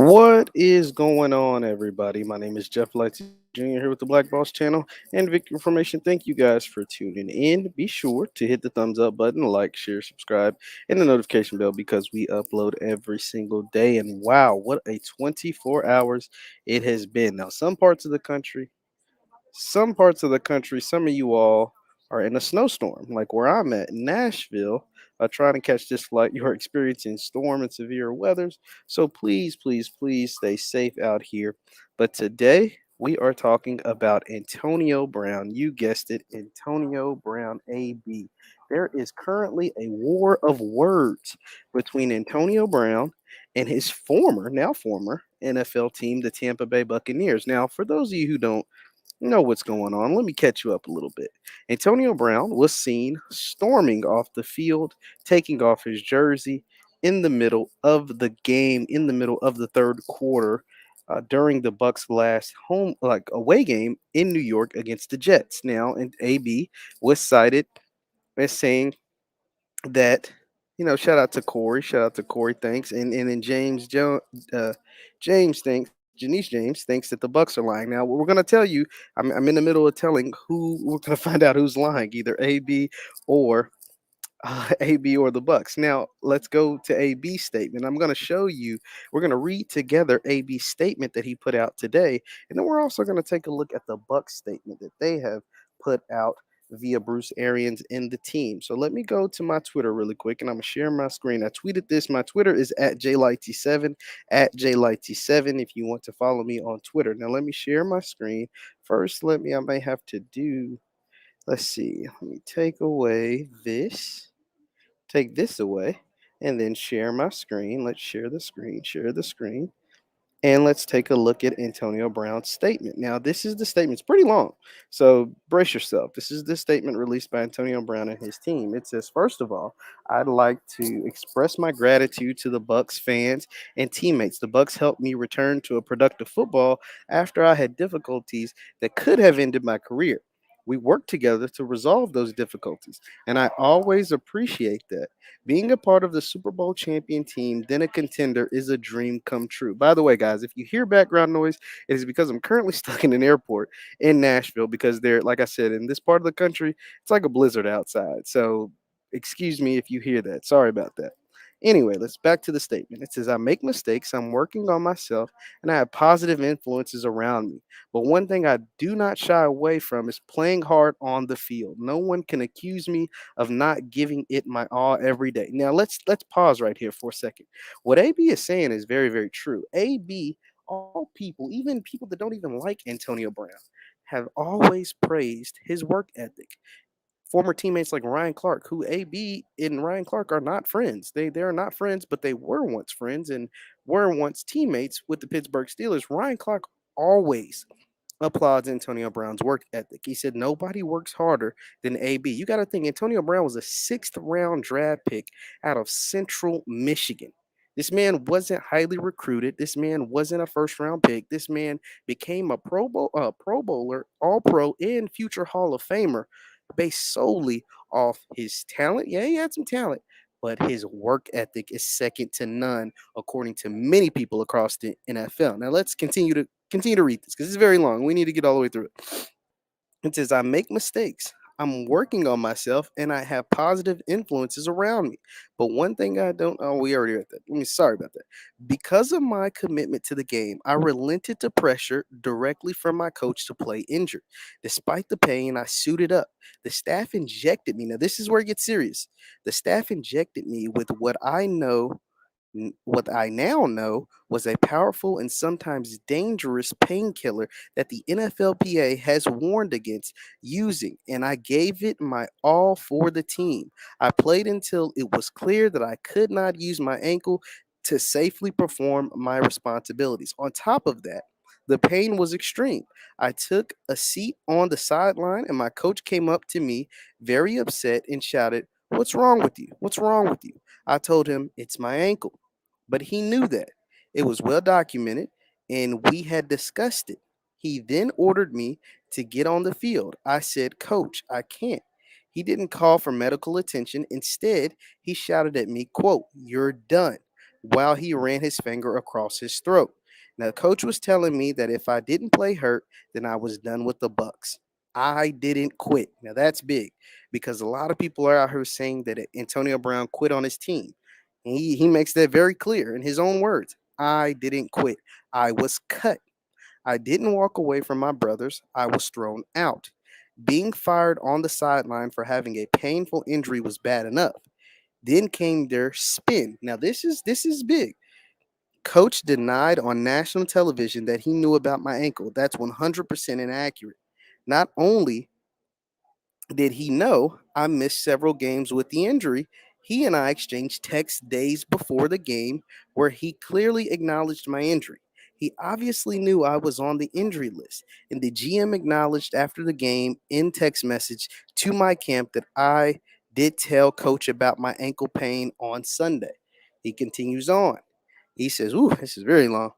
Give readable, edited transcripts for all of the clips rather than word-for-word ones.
What is going on, everybody? My name is Jeff Lights Jr. here with the Black Boss Channel and Vic Information. Thank you guys for tuning in. Be sure to hit the thumbs up button, like, share, subscribe, and the notification bell because we upload every single day. And wow, what a 24 hours it has been. Now, some parts of the country, some of you all are in a snowstorm, like where I'm at in Nashville, trying to catch this flight. You're experiencing storm and severe weathers. So please, please, please stay safe out here. But today, we are talking about Antonio Brown. You guessed it, Antonio Brown, AB. There is currently a war of words between Antonio Brown and his now former NFL team, the Tampa Bay Buccaneers. Now, for those of you who don't know what's going on. Let me catch you up a little bit. Antonio Brown was seen storming off the field, taking off his jersey in the middle of the game, in the middle of the third quarter, during the Bucs' last home away game in New York against the Jets. Now, and AB was cited as saying that shout out to Corey, thanks, and then Janice James thinks that the Bucks are lying. Now, we're gonna tell you, I'm in the middle of telling who we're gonna find out who's lying, either or AB or the Bucks. Now, let's go to AB's statement. I'm going to show you. We're going to read together AB's statement that he put out today, and then we're also going to take a look at the Bucks statement that they have put out via Bruce Arians and the team. So let me go to my Twitter really quick, and I'm going to share my screen. I tweeted this. My Twitter is at JLighty7, at JLighty7. If you want to follow me on Twitter. Now let me share my screen first. I may have to do. Let's see. Let me take this away, and then share my screen. Let's share the screen, and let's take a look at Antonio Brown's statement. Now, this is the statement. It's pretty long, so brace yourself. This is the statement released by Antonio Brown and his team. It says, first of all, I'd like to express my gratitude to the Bucks fans and teammates. The Bucks helped me return to a productive football after I had difficulties that could have ended my career. We worked together to resolve those difficulties, and I always appreciate that. Being a part of the Super Bowl champion team, then a contender, is a dream come true. By the way, guys, if you hear background noise, it is because I'm currently stuck in an airport in Nashville because like I said, in this part of the country, it's like a blizzard outside. So excuse me if you hear that. Sorry about that. Anyway, let's back to the statement. It says, I make mistakes, I'm working on myself, and I have positive influences around me. But one thing I do not shy away from is playing hard on the field. No one can accuse me of not giving it my all every day. Now let's pause right here for a second. What AB is saying is very, very true. AB, all people, even people that don't even like Antonio Brown, have always praised his work ethic. Former teammates like Ryan Clark, who AB and Ryan Clark are not friends. They are not friends, but they were once friends and were once teammates with the Pittsburgh Steelers. Ryan Clark always applauds Antonio Brown's work ethic. He said nobody works harder than AB. You got to think Antonio Brown was a sixth round draft pick out of Central Michigan. This man wasn't highly recruited. This man wasn't a first round pick. This man became a Pro Bowler, All Pro, and future Hall of Famer based solely off his talent. Yeah, he had some talent, but his work ethic is second to none, according to many people across the NFL. Now let's continue to read this because it's very long. We need to get all the way through it. It says, I make mistakes. I'm working on myself and I have positive influences around me. But one thing I don't, oh, we already read that. Sorry about that. Because of my commitment to the game, I relented to pressure directly from my coach to play injured. Despite the pain, I suited up. The staff injected me. Now, this is where it gets serious. The staff injected me with what I now know was a powerful and sometimes dangerous painkiller that the NFLPA has warned against using, and I gave it my all for the team. I played until it was clear that I could not use my ankle to safely perform my responsibilities. On top of that, the pain was extreme. I took a seat on the sideline, and my coach came up to me, very upset, and shouted, What's wrong with you? What's wrong with you? I told him, It's my ankle. But he knew that. It was well documented, and we had discussed it. He then ordered me to get on the field. I said, Coach, I can't. He didn't call for medical attention. Instead, he shouted at me, quote, You're done. while he ran his finger across his throat. Now, the coach was telling me that if I didn't play hurt, then I was done with the Bucs. I didn't quit. Now that's big because a lot of people are out here saying that Antonio Brown quit on his team. And he makes that very clear in his own words. I didn't quit. I was cut. I didn't walk away from my brothers. I was thrown out. Being fired on the sideline for having a painful injury was bad enough. Then came their spin. Now this is big. Coach denied on national television that he knew about my ankle. That's 100% inaccurate. Not only did he know I missed several games with the injury, he and I exchanged texts days before the game where he clearly acknowledged my injury. He obviously knew I was on the injury list, and the GM acknowledged after the game in text message to my camp that I did tell coach about my ankle pain on Sunday. He continues on. He says, "Ooh, this is very long.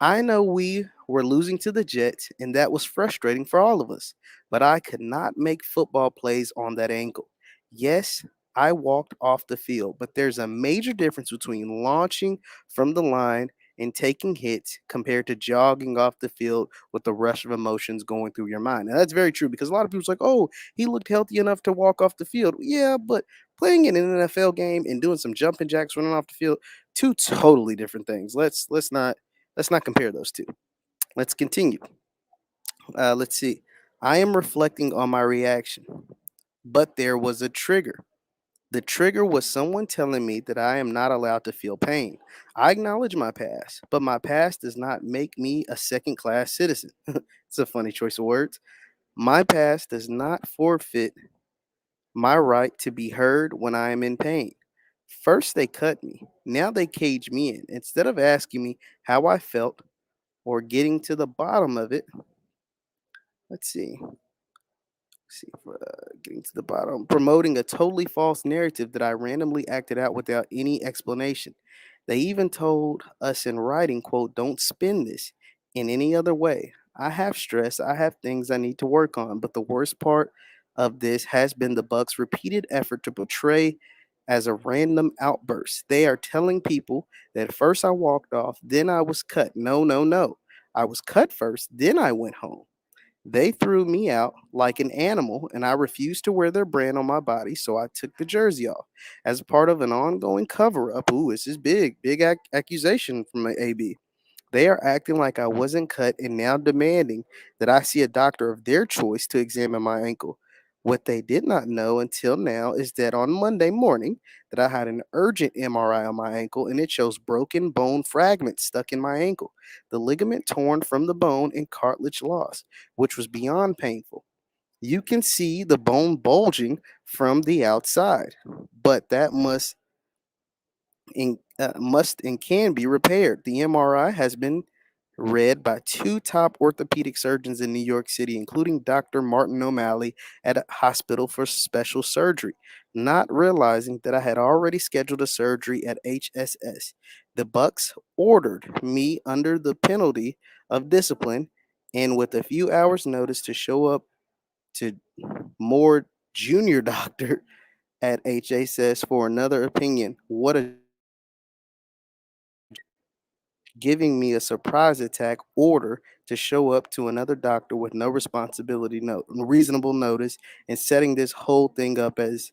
I know we were losing to the Jets, and that was frustrating for all of us, but I could not make football plays on that ankle. Yes, I walked off the field, but there's a major difference between launching from the line and taking hits compared to jogging off the field with the rush of emotions going through your mind." Now, that's very true because a lot of people's like, oh, he looked healthy enough to walk off the field. Yeah, but playing in an NFL game and doing some jumping jacks running off the field, two totally different things. Let's not compare those two. Let's continue. Let's see. I am reflecting on my reaction, but there was a trigger. The trigger was someone telling me that I am not allowed to feel pain. I acknowledge my past, but my past does not make me a second class citizen. It's a funny choice of words. My past does not forfeit my right to be heard when I am in pain. First, they cut me. Now they cage me in. Instead of asking me how I felt or getting to the bottom of it, let's see. See, getting to the bottom, promoting a totally false narrative that I randomly acted out without any explanation. They even told us in writing, quote, "Don't spin this in any other way. I have stress, I have things I need to work on, but the worst part of this has been the Bucks' repeated effort to portray as a random outburst. They are telling people that first I walked off, then I was cut. No, no, no. I was cut first, then I went home. They threw me out like an animal, and I refused to wear their brand on my body, so I took the jersey off. As part of an ongoing cover up, ooh, this is big, big accusation from AB. They are acting like I wasn't cut and now demanding that I see a doctor of their choice to examine my ankle. What they did not know until now is that on Monday morning that I had an urgent MRI on my ankle and it shows broken bone fragments stuck in my ankle, the ligament torn from the bone and cartilage lost, which was beyond painful. You can see the bone bulging from the outside, but that must and can be repaired. The MRI has been read by two top orthopedic surgeons in New York City, including Dr. Martin O'Malley at a hospital for special surgery, not realizing that I had already scheduled a surgery at HSS. The Bucks ordered me under the penalty of discipline and with a few hours notice to show up to more junior doctor at HSS for another opinion. What a giving me a surprise attack order to show up to another doctor with no responsibility note reasonable notice and setting this whole thing up as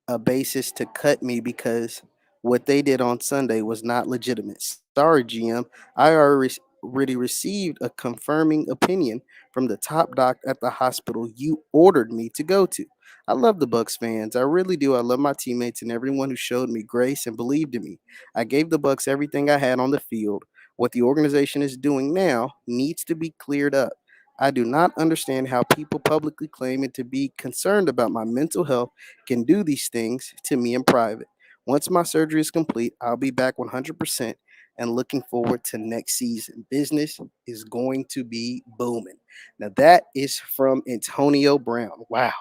a basis to cut me because what they did on Sunday was not legitimate. Sorry, GM. I already received a confirming opinion from the top doc at the hospital you ordered me to go to. I love the Bucks fans. I really do. I love my teammates and everyone who showed me grace and believed in me. I gave the Bucks everything I had on the field. What the organization is doing now needs to be cleared up. I do not understand how people publicly claiming to be concerned about my mental health can do these things to me in private. Once my surgery is complete, I'll be back 100% and looking forward to next season. Business is going to be booming. Now that is from Antonio Brown. Wow.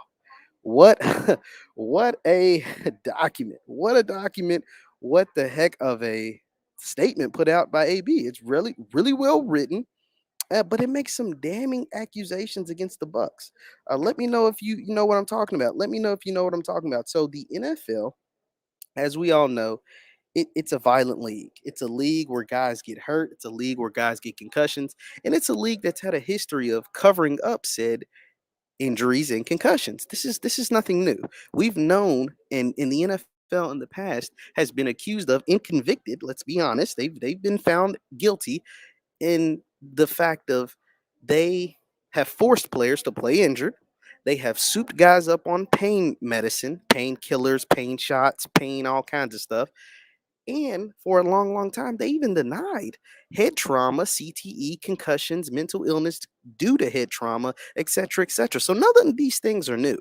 What what a document. What a document. What the heck of a statement put out by AB. It's really well written, but it makes some damning accusations against the Bucks. Let me know if you know what I'm talking about. Let me know if you know what I'm talking about. So the NFL, as we all know, it's a violent league. It's a league where guys get hurt. It's a league where guys get concussions, and it's a league that's had a history of covering up said injuries and concussions. This is nothing new. We've known in the NFL in the past has been accused of and convicted. Let's be honest, they've been found guilty in the fact of they have forced players to play injured. They have souped guys up on pain medicine, painkillers, pain shots, pain, all kinds of stuff. And for a long, long time, they even denied head trauma, CTE, concussions, mental illness due to head trauma, et cetera, et cetera. So none of these things are new.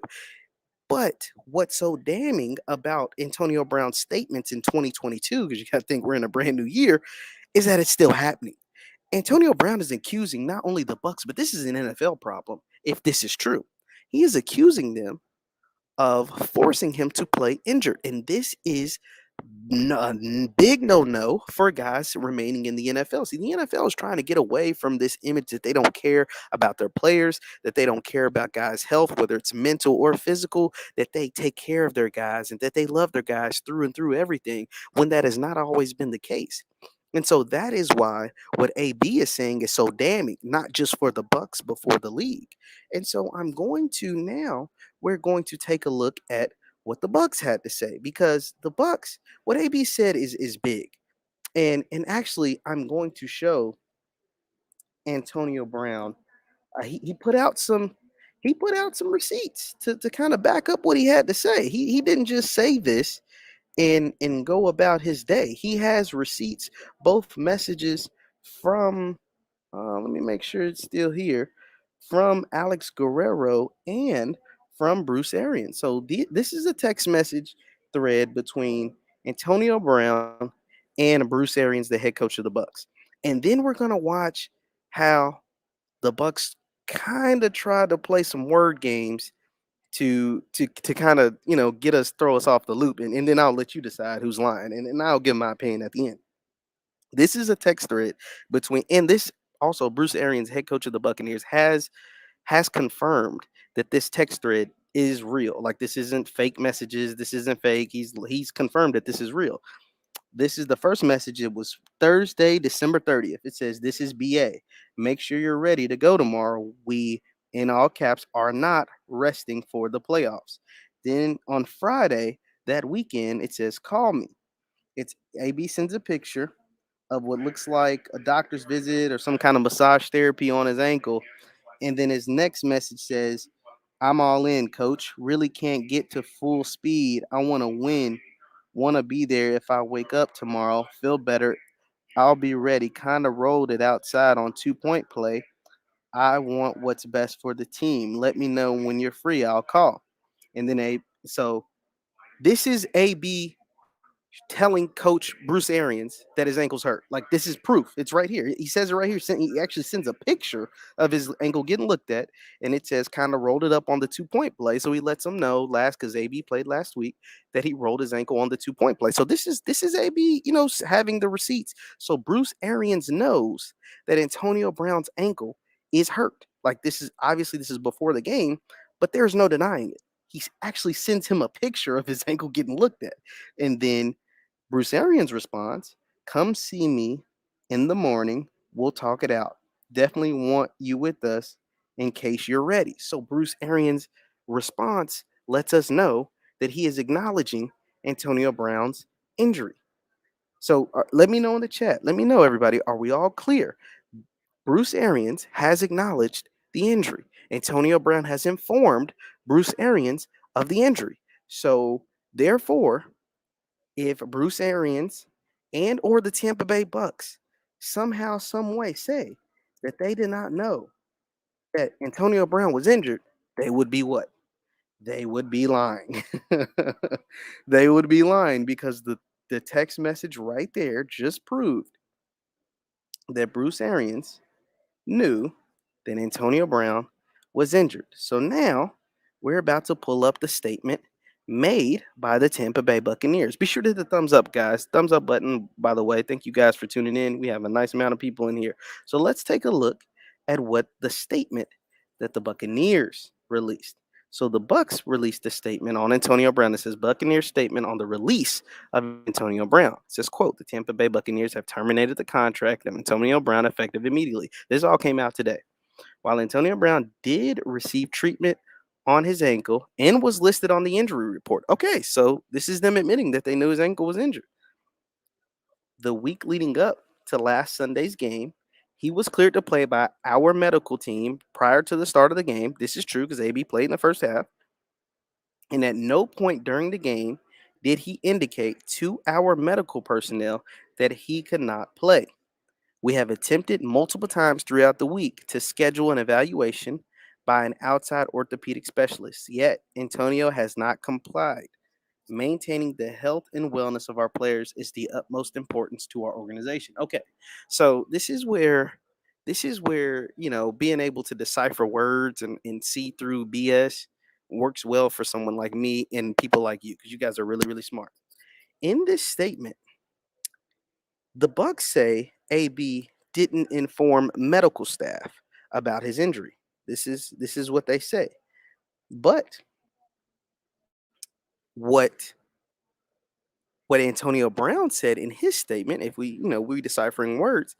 But what's so damning about Antonio Brown's statements in 2022, because you got to think we're in a brand new year, is that it's still happening. Antonio Brown is accusing not only the Bucs, but this is an NFL problem. If this is true, he is accusing them of forcing him to play injured, and this is big no for guys remaining in the NFL. See, the NFL is trying to get away from this image that they don't care about their players, that they don't care about guys' health, whether it's mental or physical, that they take care of their guys and that they love their guys through and through everything, when that has not always been the case. And so that is why what AB is saying is so damning, not just for the Bucks, but for the league. And so we're going to take a look at what the Bucks had to say, because the Bucks, what AB said is big. And actually I'm going to show Antonio Brown. He put out some receipts to kind of back up what he had to say. He didn't just say this and go about his day. He has receipts, both messages from let me make sure it's still here, from Alex Guerrero and from Bruce Arians. So this is a text message thread between Antonio Brown and Bruce Arians, the head coach of the Bucks. And then we're gonna watch how the Bucks kind of try to play some word games to kind of get us, throw us off the loop, and then I'll let you decide who's lying, and I'll give my opinion at the end. This is a text thread between, and this also Bruce Arians, head coach of the Buccaneers, has confirmed that this text thread is real. Like, this isn't fake messages. This isn't fake. He's confirmed that this is real. This is the first message. It was Thursday, December 30th. It says, "This is BA. Make sure you're ready to go tomorrow. We, in all caps, are not resting for the playoffs." Then on Friday, that weekend, it says, "Call me." It's AB sends a picture of what looks like a doctor's visit or some kind of massage therapy on his ankle. And then his next message says, "I'm all in, coach. Really can't get to full speed. I want to win. Want to be there if I wake up tomorrow. Feel better. I'll be ready." Kind of rolled it outside on 2-point play. "I want what's best for the team. Let me know when you're free. I'll call." And then so this is AB telling Coach Bruce Arians that his ankle's hurt. Like, this is proof. It's right here. He says it right here. He actually sends a picture of his ankle getting looked at, and it says kind of rolled it up on the 2-point play. So he lets him know because AB played last week, that he rolled his ankle on the 2-point play. So this is AB, having the receipts. So Bruce Arians knows that Antonio Brown's ankle is hurt. Like, this is before the game, but there's no denying it. He actually sends him a picture of his ankle getting looked at, and then Bruce Arians responds, "Come see me in the morning. We'll talk it out. Definitely want you with us in case you're ready." So Bruce Arians' response lets us know that he is acknowledging Antonio Brown's injury. So let me know in the chat. Let me know, everybody. Are we all clear? Bruce Arians has acknowledged the injury. Antonio Brown has informed Bruce Arians of the injury. So therefore, if Bruce Arians and or the Tampa Bay Bucks somehow, some way say that they did not know that Antonio Brown was injured, they would be what? They would be lying. They would be lying, because the text message right there just proved that Bruce Arians knew that Antonio Brown was injured. So now we're about to pull up the statement made by the Tampa Bay Buccaneers. Be sure to hit the thumbs up, guys. Thumbs up button, by the way. Thank you guys for tuning in. We have a nice amount of people in here. So let's take a look at what the statement that the Buccaneers released. So the Bucs released a statement on Antonio Brown. It says Buccaneers statement on the release of Antonio Brown. It says, quote, the Tampa Bay Buccaneers have terminated the contract of Antonio Brown effective immediately. This all came out today. While Antonio Brown did receive treatment on his ankle and was listed on the injury report. Okay, so this is them admitting that they knew his ankle was injured. The week leading up to last Sunday's game, he was cleared to play by our medical team prior to the start of the game. This is true because AB played in the first half. And at no point during the game did he indicate to our medical personnel that he could not play. We have attempted multiple times throughout the week to schedule an evaluation by an outside orthopedic specialist, yet Antonio has not complied. Maintaining the health and wellness of our players is the utmost importance to our organization. Okay, so this is where being able to decipher words and see through BS works well for someone like me and people like you because you guys are really really smart. In this statement, the Bucks say AB didn't inform medical staff about his injury. This is what they say. But what what Antonio Brown said in his statement, if we deciphering words,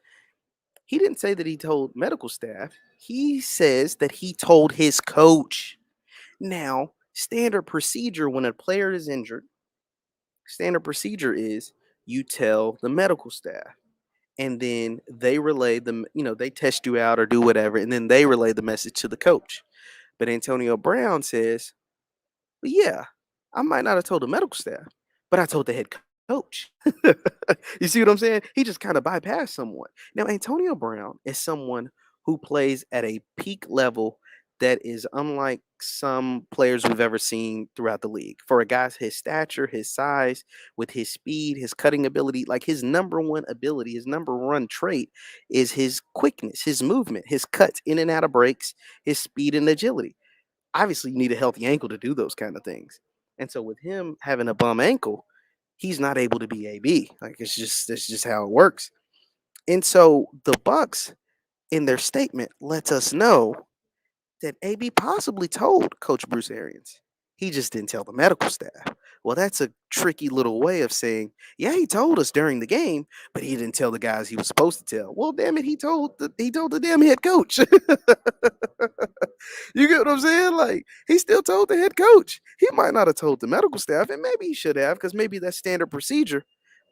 he didn't say that he told medical staff. He says that he told his coach. Now, standard procedure when a player is injured, standard procedure is you tell the medical staff and then they relay them, they test you out or do whatever, and then they relay the message to the coach. But Antonio Brown says, well, yeah, I might not have told the medical staff, but I told the head coach. You see what I'm saying? He just kind of bypassed someone. Now, Antonio Brown is someone who plays at a peak level that is unlike some players we've ever seen throughout the league. For a guy's his stature, his size, with his speed, his cutting ability, like his number one ability, his number one trait is his quickness, his movement, his cuts in and out of breaks, his speed and agility. Obviously, you need a healthy ankle to do those kind of things. And so with him having a bum ankle, he's not able to be AB. Like that's just how it works. And so the Bucks in their statement lets us know that AB possibly told Coach Bruce Arians. He just didn't tell the medical staff. Well, that's a tricky little way of saying, yeah, he told us during the game, but he didn't tell the guys he was supposed to tell. Well, damn it, he told the damn head coach. You get what I'm saying? Like he still told the head coach. He might not have told the medical staff, and maybe he should have, because maybe that's standard procedure.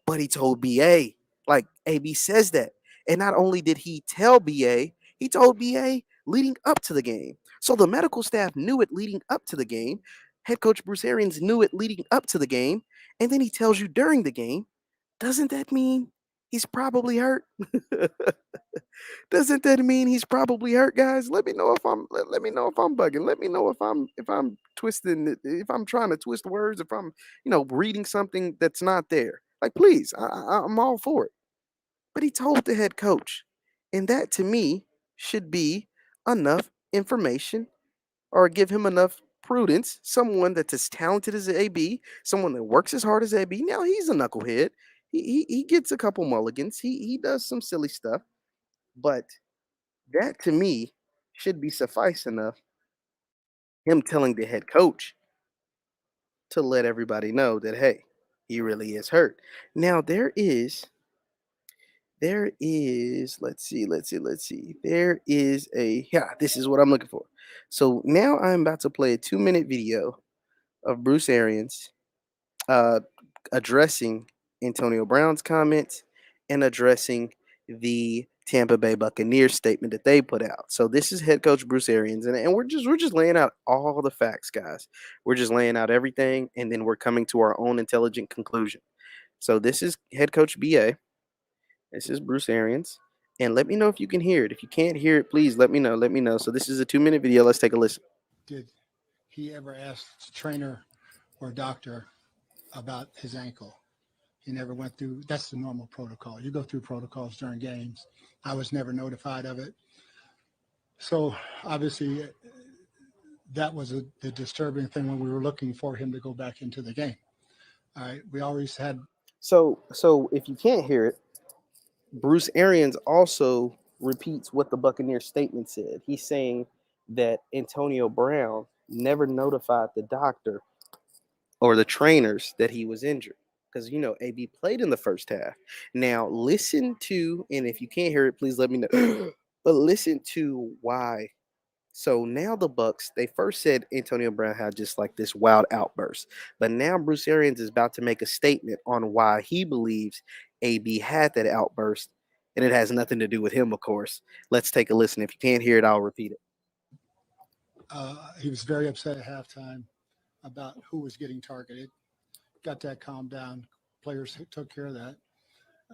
But he told BA. Like AB says that. And not only did he tell BA, he told BA leading up to the game. So the medical staff knew it leading up to the game. Head coach Bruce Arians knew it leading up to the game. And then he tells you during the game. Doesn't that mean he's probably hurt? Doesn't that mean he's probably hurt, guys? Let me know if I'm bugging. Let me know if I'm twisting it, if I'm trying to twist words, if I'm reading something that's not there. Like please, I'm all for it. But he told the head coach, and that to me should be enough information or give him enough prudence. Someone that's as talented as AB, someone that works as hard as AB. Now he's a knucklehead. He gets a couple mulligans. He does some silly stuff, but that to me should be suffice enough. Him telling the head coach to let everybody know that hey, he really is hurt. Now there is let's see. There is a yeah, this is what I'm looking for. So now I'm about to play a 2-minute video of Bruce Arians uh, addressing Antonio Brown's comments and addressing the Tampa Bay Buccaneers statement that they put out. So this is head coach Bruce Arians, and we're just laying out all the facts, guys. We're just laying out everything, and then we're coming to our own intelligent conclusion. So this is head coach BA. This is Bruce Arians. And let me know if you can hear it. If you can't hear it, please let me know. Let me know. So this is a 2-minute video. Let's take a listen. Did he ever ask the trainer or doctor about his ankle? He never went through. That's the normal protocol. You go through protocols during games. I was never notified of it. So obviously that was the disturbing thing when we were looking for him to go back into the game. All right. We always had. So if you can't hear it, Bruce Arians also repeats what the Buccaneers statement said. He's saying that Antonio Brown never notified the doctor or the trainers that he was injured. Because AB played in the first half. Now listen to, and if you can't hear it, please let me know. But listen to why. So now the Bucs, they first said Antonio Brown had just like this wild outburst, but now Bruce Arians is about to make a statement on why he believes AB had that outburst, and it has nothing to do with him, of course. Let's take a listen. If you can't hear it, I'll repeat it. He was very upset at halftime about who was getting targeted. Got that calmed down. Players took care of that.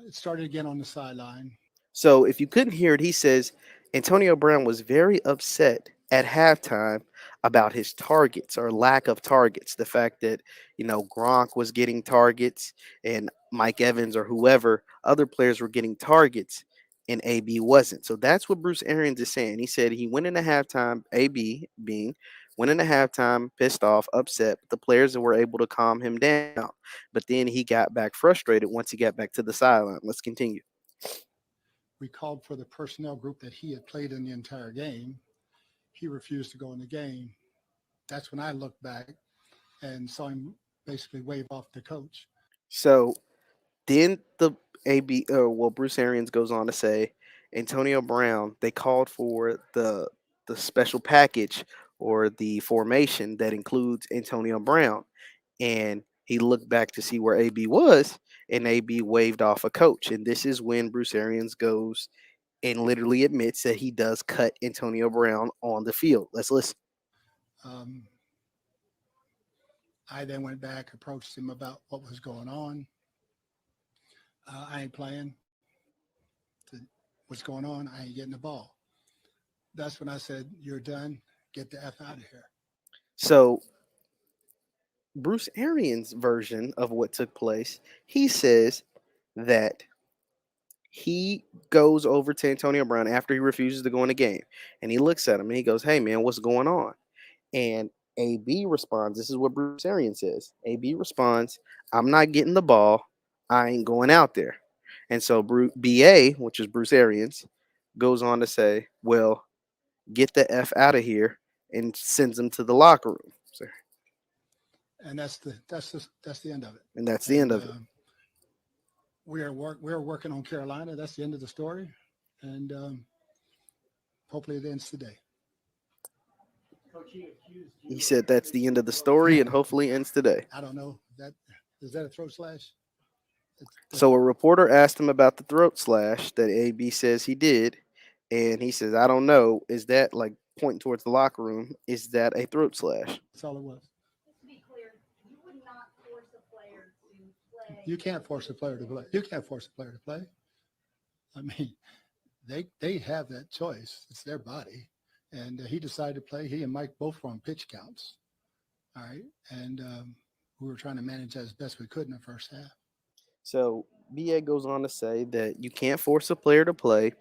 It started again on the sideline. So if you couldn't hear it, he says Antonio Brown was very upset at halftime about his targets or lack of targets. The fact that, Gronk was getting targets and Mike Evans or whoever, other players were getting targets and AB wasn't. So that's what Bruce Arians is saying. He said he went into halftime, AB being went into halftime pissed off, upset, but the players were able to calm him down. But then he got back frustrated once he got back to the sideline. Let's continue. We called for the personnel group that he had played in the entire game. He refused to go in the game. That's when I looked back and saw him basically wave off the coach. So then the Bruce Arians goes on to say Antonio Brown, they called for the special package or the formation that includes Antonio Brown. And he looked back to see where AB was, and AB waved off a coach. And this is when Bruce Arians goes and literally admits that he does cut Antonio Brown on the field. Let's listen. Um, I then went back, approached him about what was going on. I ain't playing. What's going on? I ain't getting the ball. That's when I said, "You're done. Get the F out of here." So Bruce Arians' version of what took place, he says that he goes over to Antonio Brown after he refuses to go in the game, and he looks at him and he goes, "Hey man, what's going on?" And AB responds, "This is what Bruce Arians says." AB responds, "I'm not getting the ball. I ain't going out there." And so BA, which is Bruce Arians, goes on to say, "Well, get the F out of here," and sends him to the locker room. So, And that's the end of it. and that's the end And of it. we're working on Carolina. That's the end of the story. And hopefully it ends today. He said that's the end of the story and hopefully ends today. I don't know that is that a throat slash? That's So a reporter asked him about the throat slash that AB says he did, and he says, "I don't know. Is that like pointing towards the locker room? Is that a throat slash?" all it was. You can't force a player to play. You can't force a player to play. I mean, they have that choice. It's their body, and he decided to play. He and Mike both were on pitch counts. All right, and we were trying to manage that as best we could in the first half. So BA goes on to say that you can't force a player to play.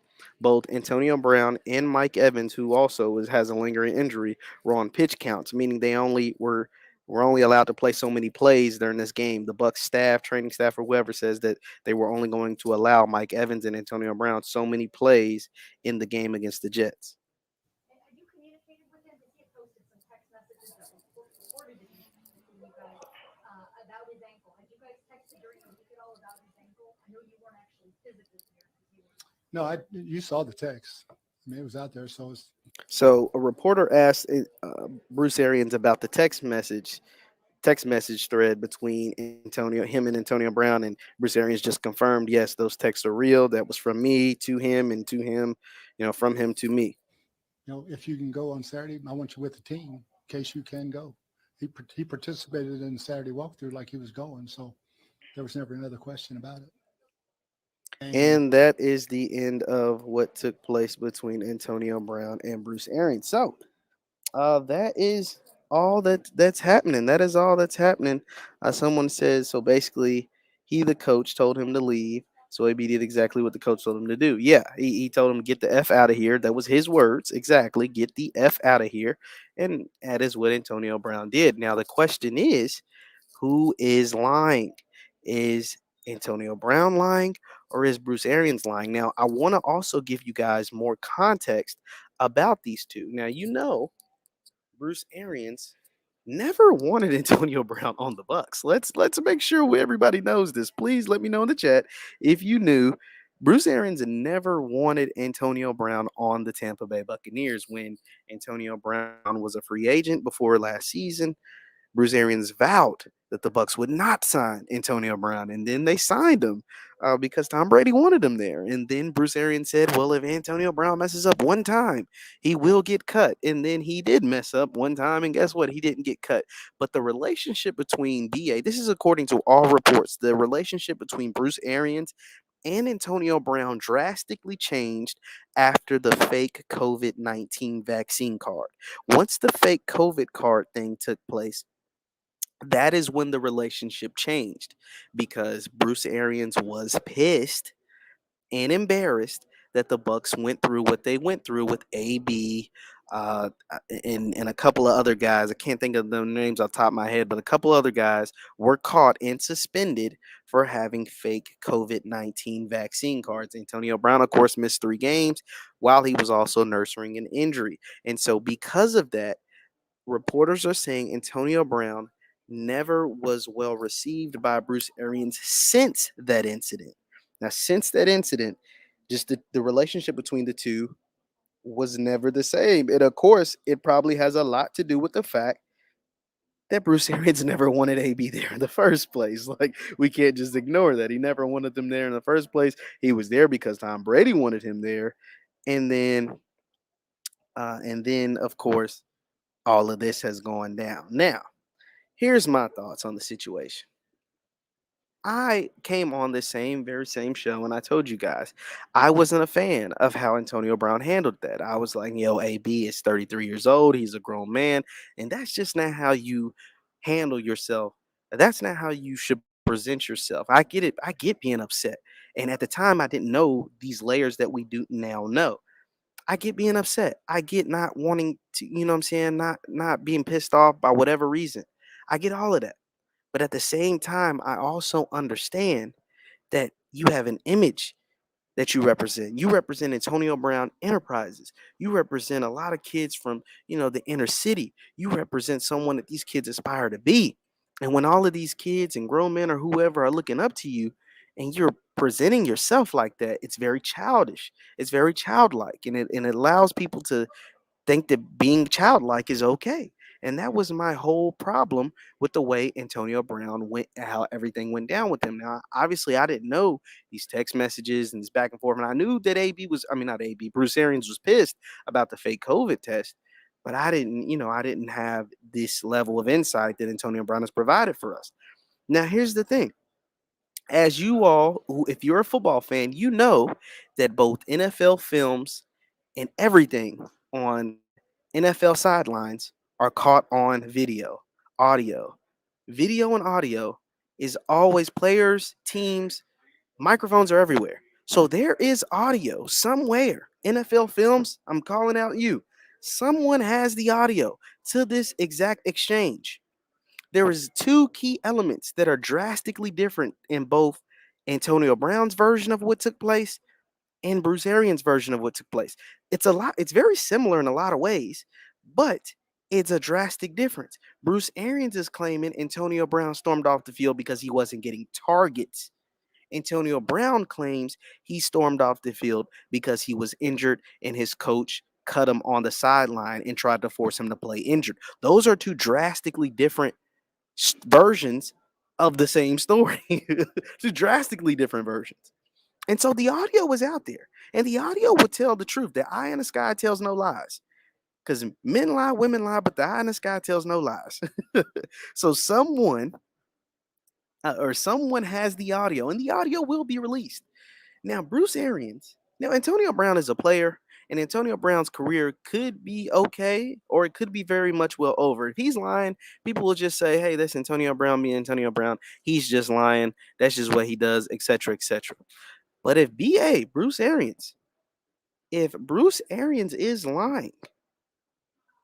Both Antonio Brown and Mike Evans, who also has a lingering injury, were on pitch counts, meaning they only were only allowed to play so many plays during this game. The Bucs staff, training staff, or whoever says that they were only going to allow Mike Evans and Antonio Brown so many plays in the game against the Jets. No, you saw the text. I mean, it was out there, so it's So a reporter asked Bruce Arians about the text message thread between him and Antonio Brown, and Bruce Arians just confirmed, yes, those texts are real. That was from me to him, and to him, from him to me. if you can go on Saturday, I want you with the team in case you can go. He participated in the Saturday walkthrough like he was going, so there was never another question about it. And that is the end of what took place between Antonio Brown and Bruce Arians. So that is all that's happening. That is all that's happening. Someone says so. Basically, the coach told him to leave. So AB did exactly what the coach told him to do. Yeah, he told him to get the F out of here. That was his words. Exactly. Get the F out of here. And that is what Antonio Brown did. Now, the question is, who is lying? Is Antonio Brown lying or is Bruce Arians lying? Now, I want to also give you guys more context about these two. Now, Bruce Arians never wanted Antonio Brown on the Bucks. Let's make sure everybody knows this. Please let me know in the chat if you knew. Bruce Arians never wanted Antonio Brown on the Tampa Bay Buccaneers when Antonio Brown was a free agent before last season. Bruce Arians vowed that the Bucs would not sign Antonio Brown, and then they signed him because Tom Brady wanted him there. And then Bruce Arians said, "Well, if Antonio Brown messes up one time, he will get cut." And then he did mess up one time, and guess what? He didn't get cut. But the relationship between BA, this is according to all reports, the relationship between Bruce Arians and Antonio Brown drastically changed after the fake COVID-19 vaccine card. Once the fake COVID card thing took place, that is when the relationship changed because Bruce Arians was pissed and embarrassed that the Bucs went through what they went through with AB and a couple of other guys. I can't think of the names off the top of my head, but a couple other guys were caught and suspended for having fake COVID-19 vaccine cards. Antonio Brown, of course, missed 3 games while he was also nursing an injury. And so because of that, reporters are saying Antonio Brown never was well received by Bruce Arians since that incident. Now, since that incident, just the relationship between the two was never the same. And of course, it probably has a lot to do with the fact that Bruce Arians never wanted AB there in the first place. Like, we can't just ignore that. He never wanted them there in the first place. He was there because Tom Brady wanted him there. And then, of course, all of this has gone down. Now, here's my thoughts on the situation. I came on this very same show, and I told you guys I wasn't a fan of how Antonio Brown handled that. I was like, yo, AB is 33 years old. He's a grown man. And that's just not how you handle yourself. That's not how you should present yourself. I get it. I get being upset. And at the time, I didn't know these layers that we do now know. I get being upset. I get not wanting to, you know what I'm saying, not being pissed off by whatever reason. I get all of that. But at the same time, I also understand that you have an image that you represent. You represent Antonio Brown Enterprises. You represent a lot of kids from, the inner city. You represent someone that these kids aspire to be. And when all of these kids and grown men or whoever are looking up to you and you're presenting yourself like that, it's very childish. It's very childlike. And it allows people to think that being childlike is okay. And that was my whole problem with the way Antonio Brown went, how everything went down with him. Now, obviously, I didn't know these text messages and this back and forth. And I knew that not AB, Bruce Arians was pissed about the fake COVID test. But I didn't have this level of insight that Antonio Brown has provided for us. Now, here's the thing. As you all, if you're a football fan, you know that both NFL films and everything on NFL sidelines are caught on video, audio. Video and audio is always players, teams, microphones are everywhere. So there is audio somewhere. NFL films, I'm calling out you. Someone has the audio to this exact exchange. There is 2 key elements that are drastically different in both Antonio Brown's version of what took place and Bruce Arians' version of what took place. It's very similar in a lot of ways, but it's a drastic difference. Bruce Arians is claiming Antonio Brown stormed off the field because he wasn't getting targets. Antonio Brown claims he stormed off the field because he was injured and his coach cut him on the sideline and tried to force him to play injured. Those are 2 drastically different versions of the same story. 2 drastically different versions. And so the audio was out there, and the audio would tell the truth. The eye in the sky tells no lies. Because men lie, women lie, but the eye in the sky tells no lies. So someone has the audio, and the audio will be released. Now, Antonio Brown is a player, and Antonio Brown's career could be okay, or it could be very much well over. If he's lying, people will just say, hey, that's Antonio Brown being Antonio Brown. He's just lying. That's just what he does, etc., etc. But if Bruce Arians is lying,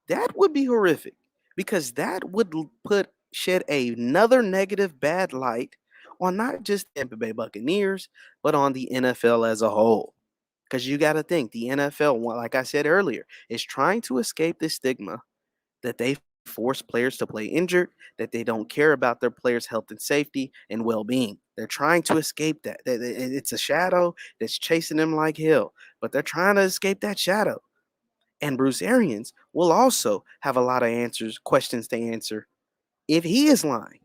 that would be horrific because that would shed another negative bad light on not just Tampa Bay Buccaneers, but on the NFL as a whole. Because you got to think the NFL, like I said earlier, is trying to escape this stigma that they force players to play injured, that they don't care about their players' health and safety and well being. They're trying to escape that. It's a shadow that's chasing them like hell, but they're trying to escape that shadow. And Bruce Arians will also have a lot of questions to answer if he is lying.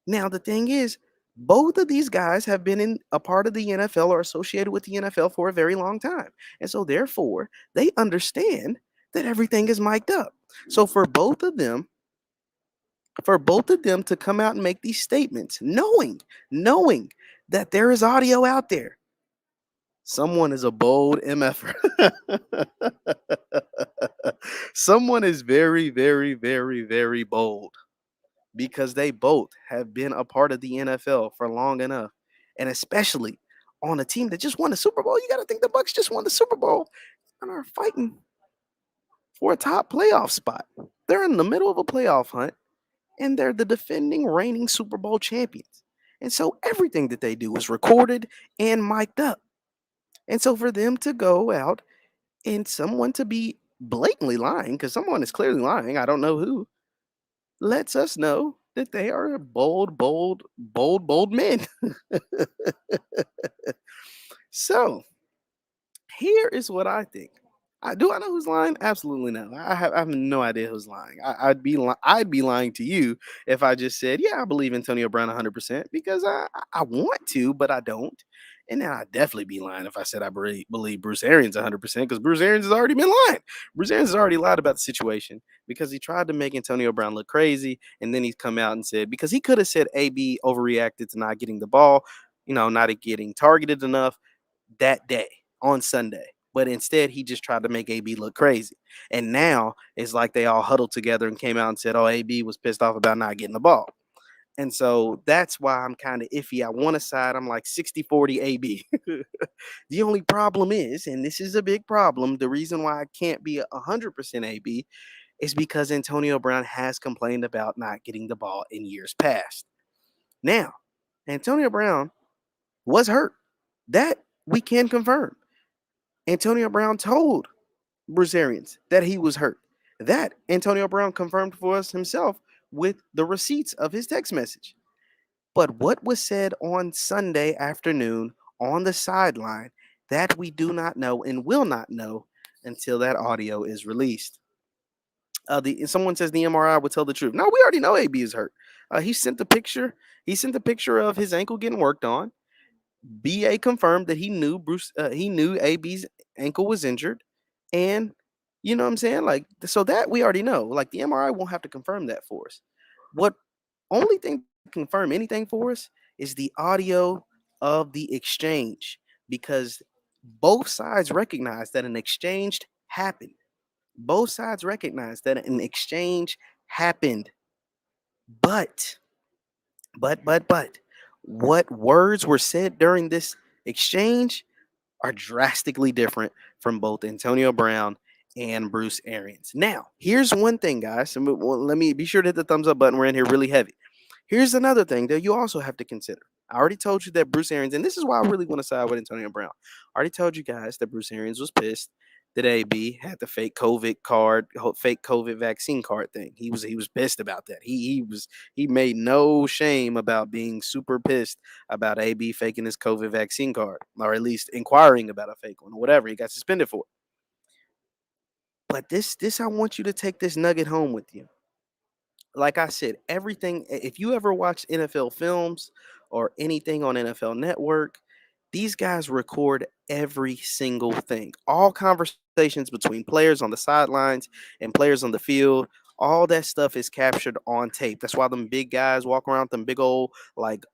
Now, the thing is, both of these guys have been in a part of the NFL or associated with the NFL for a very long time. And so, therefore, they understand that everything is mic'd up. So, for both of them to come out and make these statements, knowing that there is audio out there, someone is a bold MFer. Someone is very, very, very, very bold because they both have been a part of the NFL for long enough, and especially on a team that just won the Super Bowl. You got to think the Bucs just won the Super Bowl and are fighting for a top playoff spot. They're in the middle of a playoff hunt, and they're the defending reigning Super Bowl champions. And so everything that they do is recorded and mic'd up. And so for them to go out and someone to be blatantly lying, because someone is clearly lying, I don't know who, lets us know that they are bold, bold, bold, bold men. So here is what I think. Do I know who's lying? Absolutely no. I have no idea who's lying. I'd be lying to you if I just said, yeah, I believe Antonio Brown 100% because I want to, but I don't. And then I'd definitely be lying if I said I believe Bruce Arians 100% because Bruce Arians has already been lying. Bruce Arians has already lied about the situation because he tried to make Antonio Brown look crazy, and then he's come out and said because he could have said AB overreacted to not getting the ball, not getting targeted enough that day on Sunday. But instead, he just tried to make AB look crazy. And now it's like they all huddled together and came out and said, oh, AB was pissed off about not getting the ball. And so that's why I'm kind of iffy. I want to side, I'm like 60-40 AB. The only problem is, and this is a big problem, the reason why I can't be 100% AB is because Antonio Brown has complained about not getting the ball in years past. Now, Antonio Brown was hurt. That we can confirm. Antonio Brown told Bruce Arians that he was hurt. That Antonio Brown confirmed for us himself with the receipts of his text message. But what was said on Sunday afternoon on the sideline, that we do not know and will not know until that audio is released. Someone says the MRI would tell the truth. No, we already know AB is hurt. He sent the picture. He sent the picture of his ankle getting worked on. BA confirmed that he knew AB's ankle was injured, and you know what I'm saying, like so that we already know. Like the MRI won't have to confirm that for us. What only thing that can confirm anything for us is the audio of the exchange because both sides recognize that an exchange happened. Both sides recognize that an exchange happened, but but what words were said during this exchange are drastically different from both Antonio Brown and Bruce Arians. Now, here's one thing, guys. Let me be sure to hit the thumbs up button. We're in here really heavy. Here's another thing that you also have to consider. I already told you that Bruce Arians, and this is why I really want to side with Antonio Brown. I already told you guys that Bruce Arians was pissed that AB had the fake COVID card, fake COVID vaccine card thing. He was pissed about that. He made no shame about being super pissed about AB faking his COVID vaccine card, or at least inquiring about a fake one, or whatever. He got suspended for it. But this I want you to take this nugget home with you. Like I said, everything, if you ever watch NFL films or anything on NFL Network, these guys record every single thing. All conversations between players on the sidelines and players on the field, all that stuff is captured on tape. That's why them big guys walk around with them big old like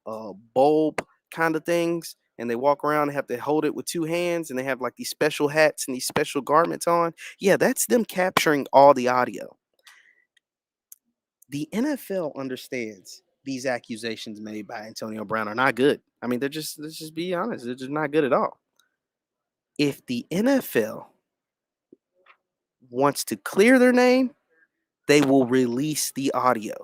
bulb kind of things. And they walk around and have to hold it with two hands, and they have like these special hats and these special garments on. Yeah, that's them capturing all the audio. The NFL understands these accusations made by Antonio Brown are not good. I mean, let's just be honest, they're just not good at all. If the NFL wants to clear their name, they will release the audio.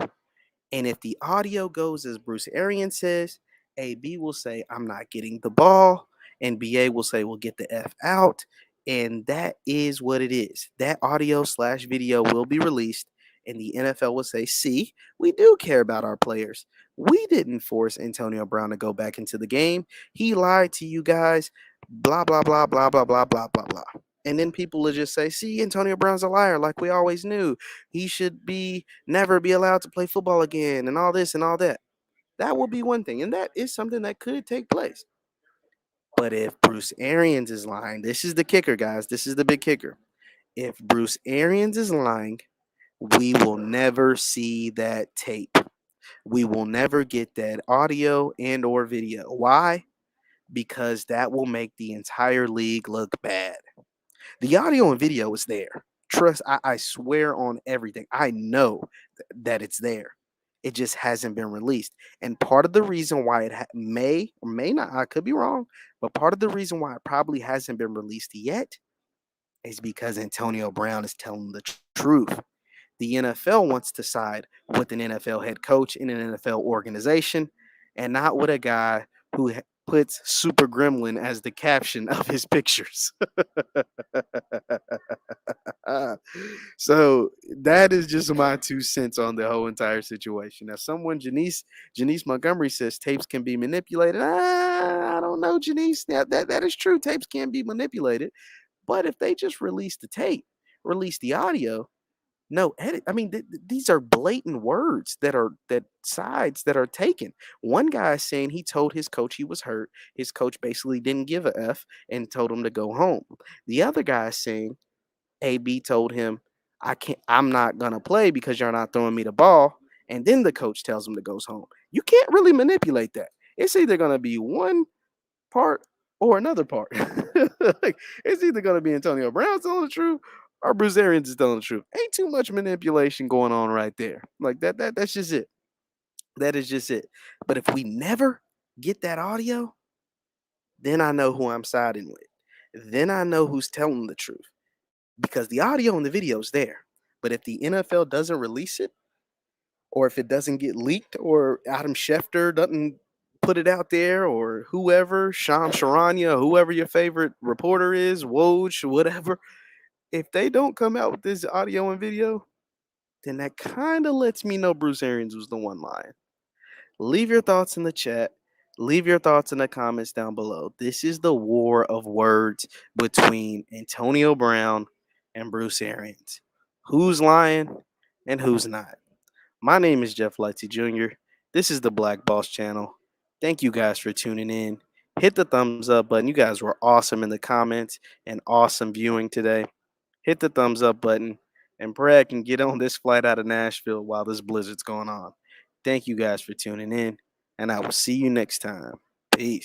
And if the audio goes as Bruce Arians says, AB will say, I'm not getting the ball. And BA will say, well, get the F out. And that is what it is. That audio/video will be released. And the NFL will say, see, we do care about our players. We didn't force Antonio Brown to go back into the game. He lied to you guys, blah, blah, blah, blah, blah, blah, blah, blah, blah. And then people will just say, see, Antonio Brown's a liar, like we always knew. He should be never be allowed to play football again, and all this and all that. That will be one thing, and that is something that could take place. But if Bruce Arians is lying, this is the kicker, guys. This is the big kicker. If Bruce Arians is lying, we will never see that tape. We will never get that audio and or video. Why? Because that will make the entire league look bad. The audio and video is there. Trust, I swear on everything. I know that it's there. It just hasn't been released. And part of the reason why it may or may not, I could be wrong, but part of the reason why it probably hasn't been released yet is because Antonio Brown is telling the truth. The NFL wants to side with an NFL head coach in an NFL organization and not with a guy who puts Super Gremlin as the caption of his pictures. So that is just my 2 cents on the whole entire situation. Now, someone, Janice Montgomery says tapes can be manipulated. I don't know, Janice. Now, that is true. Tapes can be manipulated. But if they just release the tape, release the audio, no edit. I mean, these are blatant words that sides that are taken. One guy is saying he told his coach he was hurt. His coach basically didn't give a f and told him to go home. The other guy is saying AB told him, "I can't. I'm not gonna play because you're not throwing me the ball." And then the coach tells him to go home. You can't really manipulate that. It's either gonna be one part or another part. Like, it's either going to be Antonio Brown telling the truth or Bruce Arians is telling the truth. Ain't too much manipulation going on right there. Like that's just it. That is just it. But if we never get that audio, then I know who I'm siding with. Then I know who's telling the truth because the audio and the video is there. But if the NFL doesn't release it, or if it doesn't get leaked, or Adam Schefter doesn't put it out there, or whoever, Sham Sharania, whoever your favorite reporter is, Woj, whatever, if they don't come out with this audio and video, then that kind of lets me know Bruce Arians was the one lying. Leave your thoughts in the chat. Leave your thoughts in the comments down below. This is the war of words between Antonio Brown and Bruce Arians. Who's lying and who's not? My name is Jeff Lightsey Jr. This is the Black Boss Channel. Thank you guys for tuning in. Hit the thumbs up button. You guys were awesome in the comments and awesome viewing today. Hit the thumbs up button, and Brad can get on this flight out of Nashville while this blizzard's going on. Thank you guys for tuning in, and I will see you next time. Peace.